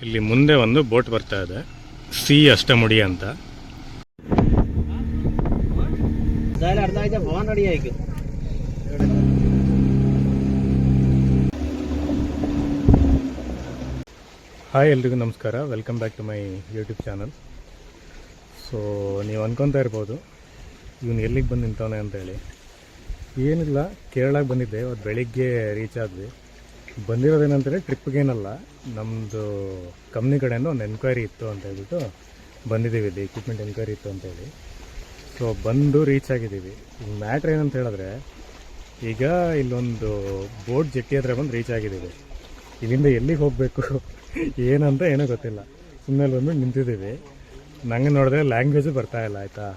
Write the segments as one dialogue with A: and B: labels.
A: ಇಲ್ಲಿ ಮುಂದೆ ಒಂದು ಬೋಟ್ ಬರ್ತಾ ಇದೆ, ಸಿ ಅಷ್ಟಮುಡಿ ಅಂತ. ಹಾಯ್, ಎಲ್ರಿಗೂ ನಮಸ್ಕಾರ. Welcome back to my YouTube channel. So ನೀವು ಅನ್ಕೊತಾ ಇರ್ಬೋದು ಇವನು ಎಲ್ಲಿಗೆ ಬಂದು ನಿಂತವನೆ ಅಂತೇಳಿ. ಏನಿಲ್ಲ, ಕೇರಳಕ್ಕೆ ಬಂದಿದ್ದೆ. ಇವತ್ತು ಬೆಳಿಗ್ಗೆ ರೀಚ್ ಆದ್ವಿ. ಬಂದಿರೋದೇನಂತೇಳಿ ಟ್ರಿಪ್ಗೇನಲ್ಲ, ನಮ್ಮದು ಕಂಪ್ನಿ ಕಡೆಯಿಂದ ಒಂದು ಎನ್ಕ್ವೈರಿ ಇತ್ತು ಅಂತ ಹೇಳ್ಬಿಟ್ಟು ಬಂದಿದ್ದೀವಿ. ಇಲ್ಲಿ ಎಕ್ವಿಪ್ಮೆಂಟ್ ಎನ್ಕ್ವೈರಿ ಇತ್ತು ಅಂತೇಳಿ. ಸೊ ಬಂದು ರೀಚ್ ಆಗಿದ್ದೀವಿ. ಈಗ ಮ್ಯಾಟ್ರ್ ಏನಂತ ಹೇಳಿದ್ರೆ, ಈಗ ಇಲ್ಲೊಂದು ಬೋಟ್ ಜೆಟ್ಟಿ ಹತ್ರ ಬಂದು ರೀಚ್ ಆಗಿದ್ದೀವಿ. ಇಲ್ಲಿಂದ ಎಲ್ಲಿಗೆ ಹೋಗಬೇಕು ಏನಂತ ಏನೂ ಗೊತ್ತಿಲ್ಲ. ಸುಮ್ಮನೆ ಬಂದ್ಬಿಟ್ಟು ನಿಂತಿದ್ದೀವಿ. ನಂಗೆ ನೋಡಿದ್ರೆ ಲ್ಯಾಂಗ್ವೇಜು ಬರ್ತಾ ಇಲ್ಲ, ಆಯಿತಾ.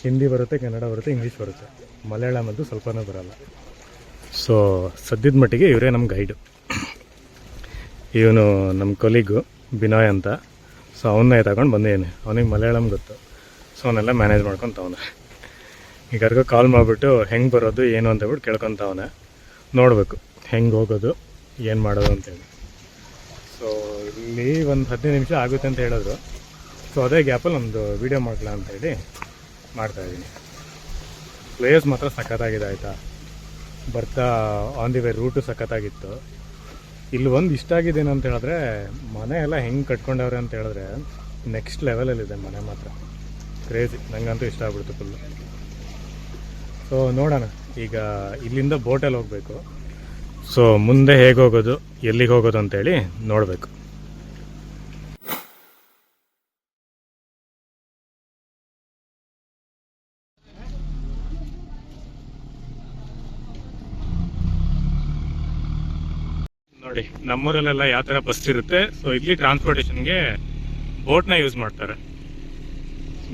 A: ಹಿಂದಿ ಬರುತ್ತೆ, ಕನ್ನಡ ಬರುತ್ತೆ, ಇಂಗ್ಲೀಷ್ ಬರುತ್ತೆ, ಮಲಯಾಳಂ ಅಂತೂ ಸ್ವಲ್ಪನೂ ಬರೋಲ್ಲ. ಸೊ ಸದ್ಯದ ಮಟ್ಟಿಗೆ ಇವರೇ ನಮ್ಮ ಗೈಡು. ಇವನು ನಮ್ಮ ಕೊಲೀಗು ಬಿನಾಯ್ ಅಂತ. ಸೊ ಅವನ್ನೇ ತಗೊಂಡು ಬಂದೇನೆ. ಅವನಿಗೆ ಮಲಯಾಳಂ ಗೊತ್ತು. ಸೊ ಅವನ್ನೆಲ್ಲ ಮ್ಯಾನೇಜ್ ಮಾಡ್ಕೊತವನೆ. ಈಗ ಯಾರಿಗೋ ಕಾಲ್ ಮಾಡಿಬಿಟ್ಟು ಹೆಂಗೆ ಬರೋದು ಏನು ಅಂತ ಹೇಳ್ಬಿಟ್ಟು ಕೇಳ್ಕೊತವನೆ. ನೋಡಬೇಕು ಹೆಂಗೆ ಹೋಗೋದು, ಏನು ಮಾಡೋದು ಅಂತೇಳಿ. ಸೊ ಇಲ್ಲಿ ಒಂದು 15 ನಿಮಿಷ ಆಗುತ್ತೆ ಅಂತ ಹೇಳಿದ್ರು. ಸೊ ಅದೇ ಗ್ಯಾಪಲ್ಲಿ ಒಂದು ವೀಡಿಯೋ ಮಾಡಲ ಅಂತೇಳಿ ಮಾಡ್ತಾಯಿದ್ದೀನಿ. ಪ್ಲೇಸ್ ಮಾತ್ರ ಸಖತ್ತಾಗಿದೆ, ಆಯಿತಾ. ಬರ್ತಾ ಆನ್ ದಿ ವೇ ರೂಟು ಸಖತ್ತಾಗಿತ್ತು. ಇಲ್ಲಿ ಒಂದು ಇಷ್ಟ ಆಗಿದೆ ಅಂತ ಹೇಳಿದ್ರೆ, ಮನೆ ಎಲ್ಲ ಹೆಂಗೆ ಕಟ್ಕೊಂಡವ್ರೆ ಅಂತ ಹೇಳಿದ್ರೆ ನೆಕ್ಸ್ಟ್ ಲೆವೆಲಲ್ಲಿದೆ ಮನೆ ಮಾತ್ರ. ಕ್ರೇಜಿ, ನನಗಂತೂ ಇಷ್ಟ ಆಗ್ಬಿಡ್ತು ಫುಲ್ಲು. ಸೊ ನೋಡೋಣ, ಈಗ ಇಲ್ಲಿಂದ ಬೋಟಲ್ಲಿ ಹೋಗಬೇಕು. ಸೊ ಮುಂದೆ ಹೇಗೆ ಹೋಗೋದು, ಎಲ್ಲಿಗೆ ಹೋಗೋದು ಅಂತೇಳಿ ನೋಡಬೇಕು. ನೋಡಿ, ನಮ್ಮೂರಲ್ಲೆಲ್ಲ ಯಾವ ಥರ ಬಸ್ ಇರುತ್ತೆ. ಸೊ ಇಲ್ಲಿ ಟ್ರಾನ್ಸ್ಪೋರ್ಟೇಷನ್ಗೆ ಬೋಟ್ನ ಯೂಸ್ ಮಾಡ್ತಾರೆ.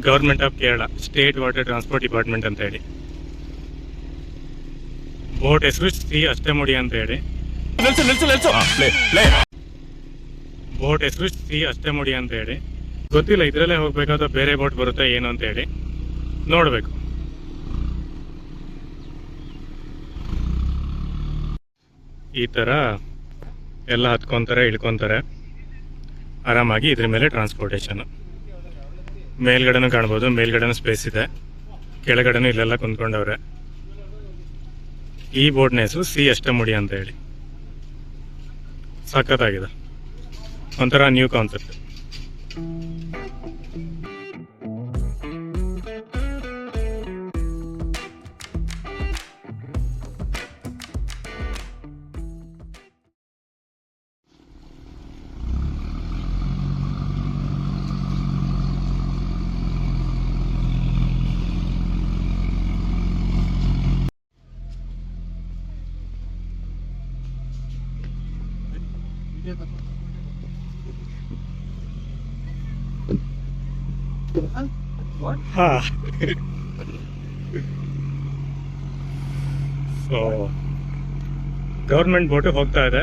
A: Government of Kerala state water transport department ಅಂತ ಹೇಳಿ. ಬೋಟ್ ಹೆಸರು ಸಿ ಅಷ್ಟಮುಡಿ ಅಂತ ಹೇಳಿ. ಬೋಟ್ ಹೆಸರು ಸಿ ಅಷ್ಟಮುಡಿ ಅಂತ ಹೇಳಿ. ಗೊತ್ತಿಲ್ಲ ಇದರಲ್ಲೇ ಹೋಗ್ಬೇಕಾದ್ರೆ ಬೇರೆ ಬೋಟ್ ಬರುತ್ತೆ ಏನು ಅಂತ ಹೇಳಿ ನೋಡಬೇಕು. ಈ ಥರ ಎಲ್ಲ ಹತ್ಕೊತಾರೆ, ಇಳ್ಕೊತಾರೆ ಆರಾಮಾಗಿ. ಇದ್ರ ಮೇಲೆ ಟ್ರಾನ್ಸ್ಪೋರ್ಟೇಷನ್. ಮೇಲ್ಗಡೆನೂ ಕಾಣ್ಬೋದು, ಮೇಲ್ಗಡೆನೂ ಸ್ಪೇಸ್ ಇದೆ, ಕೆಳಗಡೆನೂ ಇಲ್ಲೆಲ್ಲ ಕುಂತ್ಕೊಂಡವ್ರೆ. ಈ ಬೋಟ್ನ ಹೆಸರು ಸಿ ಅಷ್ಟಮುಡಿ ಅಂತ ಹೇಳಿ. ಸಖತ್ತಾಗಿದೆ, ಒಂಥರ new concept. So government boat ಹೋಗ್ತಾ ಇದೆ.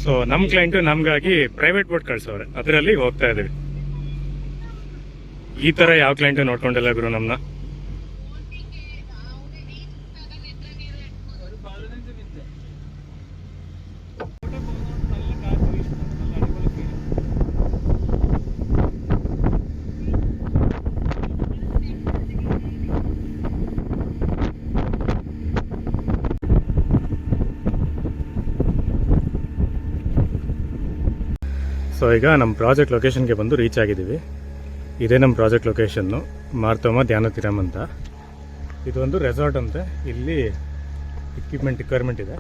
A: ಸೊ ನಮ್ಮ ಕ್ಲೈಂಟು ನಮ್ಗಾಗಿ ಪ್ರೈವೇಟ್ ಬೋಟ್ ಕಳ್ಸವ್ರೆ, ಅದರಲ್ಲಿ ಹೋಗ್ತಾ ಇದೀವಿ. ಈ ತರ ಯಾವ ಕ್ಲೈಂಟು ನೋಡ್ಕೊಂಡಿಲ್ಲ ಗುರು ನಮ್ನ. ಸೊ ಈಗ ನಮ್ಮ ಪ್ರಾಜೆಕ್ಟ್ ಲೊಕೇಶನ್ಗೆ ಬಂದು ರೀಚ್ ಆಗಿದ್ದೀವಿ. ಇದೇ ನಮ್ಮ ಪ್ರಾಜೆಕ್ಟ್ ಲೊಕೇಶನ್ನು, ಮಾರ್ತೋಮ ಧ್ಯಾನತೀರಂ ಅಂತ. ಇದೊಂದು ರೆಸಾರ್ಟ್ ಅಂತೆ. ಇಲ್ಲಿ ಎಕ್ವಿಪ್ಮೆಂಟ್ ರಿಕ್ವೈರ್ಮೆಂಟ್ ಇದೆ,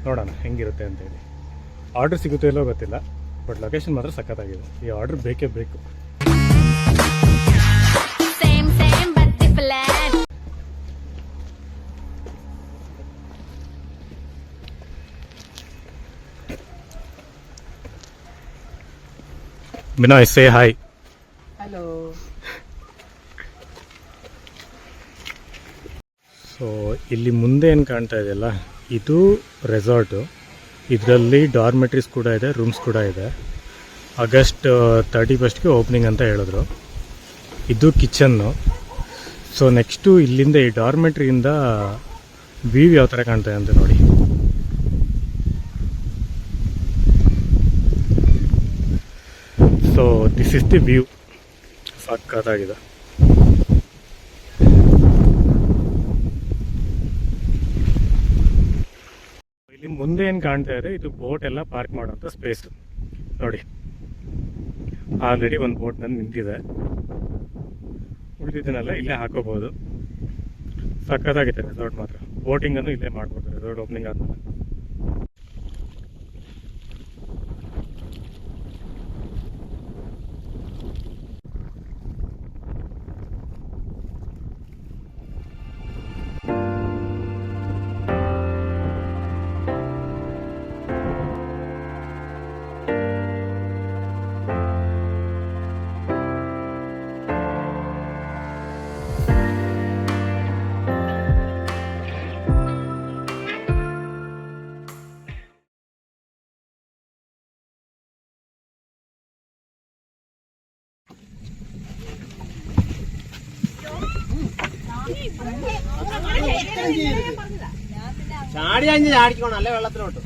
A: ನೋಡೋಣ ಹೆಂಗಿರುತ್ತೆ ಅಂತೇಳಿ. ಆರ್ಡ್ರ್ ಸಿಗುತ್ತೆ ಇಲ್ಲೋ ಗೊತ್ತಿಲ್ಲ, ಬಟ್ ಲೊಕೇಶನ್ ಮಾತ್ರ ಸಖತ್ತಾಗಿದೆ. ಈ ಆರ್ಡ್ರ್ ಬೇಕೇ ಬೇಕು. Binoy, say hi.
B: Hello.
A: So ಇಲ್ಲಿ ಮುಂದೆ ಏನು ಕಾಣ್ತಾ ಇದೆಯಲ್ಲ, ಇದು ರೆಸಾರ್ಟು. ಇದರಲ್ಲಿ ಡಾರ್ಮೆಟ್ರೀಸ್ ಕೂಡ ಇದೆ, ರೂಮ್ಸ್ ಕೂಡ ಇದೆ. ಆಗಸ್ಟ್ 31ಗೆ ಓಪನಿಂಗ್ ಅಂತ ಹೇಳಿದ್ರು. ಇದು ಕಿಚನ್ನು. ಸೊ ನೆಕ್ಸ್ಟು ಇಲ್ಲಿಂದ ಈ ಡಾರ್ಮೆಟ್ರಿಯಿಂದ ವ್ಯೂ ಯಾವ ಥರ ಕಾಣ್ತಾ ಇದೆ ಅಂತ ನೋಡಿ. So this is the view. ಸಕ್ಕತ್ತಾಗಿದೆ. ಇಲ್ಲಿ ಮುಂದೆ ಏನು ಕಾಣ್ತಾ ಇದೆ, ಇದು ಬೋಟ್ ಎಲ್ಲ ಪಾರ್ಕ್ ಮಾಡೋಂಥ ಸ್ಪೇಸ್ ನೋಡಿ. ಆಲ್ರೆಡಿ ಒಂದು ಬೋಟ್ ನನ್ನ ನಿಂತಿದೆ, ಉಳಿದಿದ್ದನ್ನೆಲ್ಲ ಇಲ್ಲೇ ಹಾಕೋಬಹುದು. ಸಕ್ಕತ್ತಾಗಿದೆ ರೆಸಾರ್ಟ್ ಮಾತ್ರ. ಬೋಟಿಂಗನ್ನು ಇಲ್ಲೇ ಮಾಡ್ಬೋದು ರೆಸಾರ್ಟ್ ಓಪನಿಂಗ್ ಆದಮೇಲೆ.
B: ചാടി അഞ്ച് ചാടിക്കോണം, അല്ലെ വെള്ളത്തിലോട്ട്.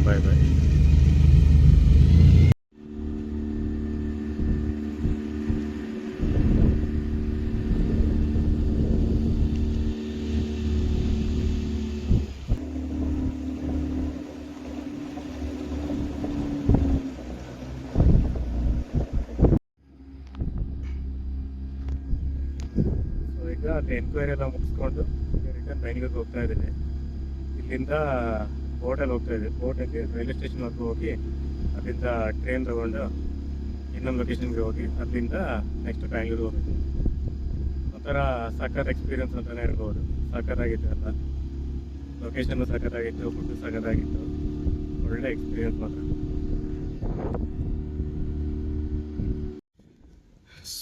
A: ಬಾಯ್ ಬಾಯ್. ಈಗ ಅಲ್ಲಿ ಎನ್ಕ್ವೈರಿ ಎಲ್ಲ ಮುಗಿಸ್ಕೊಂಡು ರಿಟರ್ನ್ ಬೆಂಗಳೂರಿಗೆ ಹೋಗ್ತಾ ಇದ್ದೀನಿ. ಇಲ್ಲಿಂದ ಬೋಟಲ್ಲಿ ಹೋಗ್ತಾ ಇದ್ದೀವಿ. ಬೋಟಲ್ಲಿ ರೈಲ್ವೆ ಸ್ಟೇಷನ್ವರೆಗೂ ಹೋಗಿ ಅಲ್ಲಿಂದ ಟ್ರೈನ್ ತಗೊಂಡು ಇನ್ನೊಂದು ಲೊಕೇಶನ್ಗೆ ಹೋಗಿ ಅಲ್ಲಿಂದ ನೆಕ್ಸ್ಟ್ ಬ್ಯಾಂಗ್ಳೂರಿಗೆ ಹೋಗ್ಬೇಕು. ಒಂಥರ ಸಖತ್ ಎಕ್ಸ್ಪೀರಿಯನ್ಸ್ ಅಂತಲೇ ಹೇಳ್ಬೋದು. ಸಖತ್ತಾಗಿತ್ತು ಎಲ್ಲ, ಲೊಕೇಶನ್ನು ಸಖತ್ತಾಗಿತ್ತು, ಫುಡ್ಡು ಸಖತ್ತಾಗಿತ್ತು, ಒಳ್ಳೆ ಎಕ್ಸ್ಪೀರಿಯನ್ಸ್ ಮಾತ್ರ.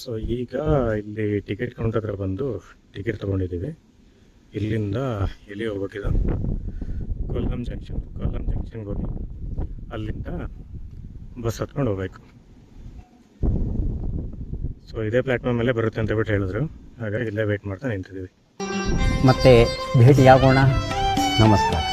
A: ಸೊ ಈಗ ಇಲ್ಲಿ ಟಿಕೆಟ್ ಕೌಂಟರ್ ಹತ್ರ ಬಂದು ಟಿಕೆಟ್ ತೊಗೊಂಡಿದ್ದೀವಿ. ಇಲ್ಲಿಂದ ಎಲ್ಲಿ ಹೋಗ್ಬೇಕಿದೆ, ಕೊಲ್ಲಂ ಜಂಕ್ಷನ್ಗೆ ಹೋಗಿ ಅಲ್ಲಿಂದ ಬಸ್ ಹತ್ಕೊಂಡು ಹೋಗ್ಬೇಕು. ಸೊ ಇದೇ ಪ್ಲ್ಯಾಟ್ಫಾರ್ಮ್ ಮೇಲೆ ಬರುತ್ತೆ ಅಂತ ಬಿಟ್ಟು ಹೇಳಿದ್ರು, ಹಾಗಾಗಿ ಇಲ್ಲೇ ವೆಯ್ಟ್ ಮಾಡ್ತಾ ನಿಂತಿದ್ದೀವಿ.
C: ಮತ್ತೆ ಭೇಟಿಯಾಗೋಣ. ನಮಸ್ಕಾರ.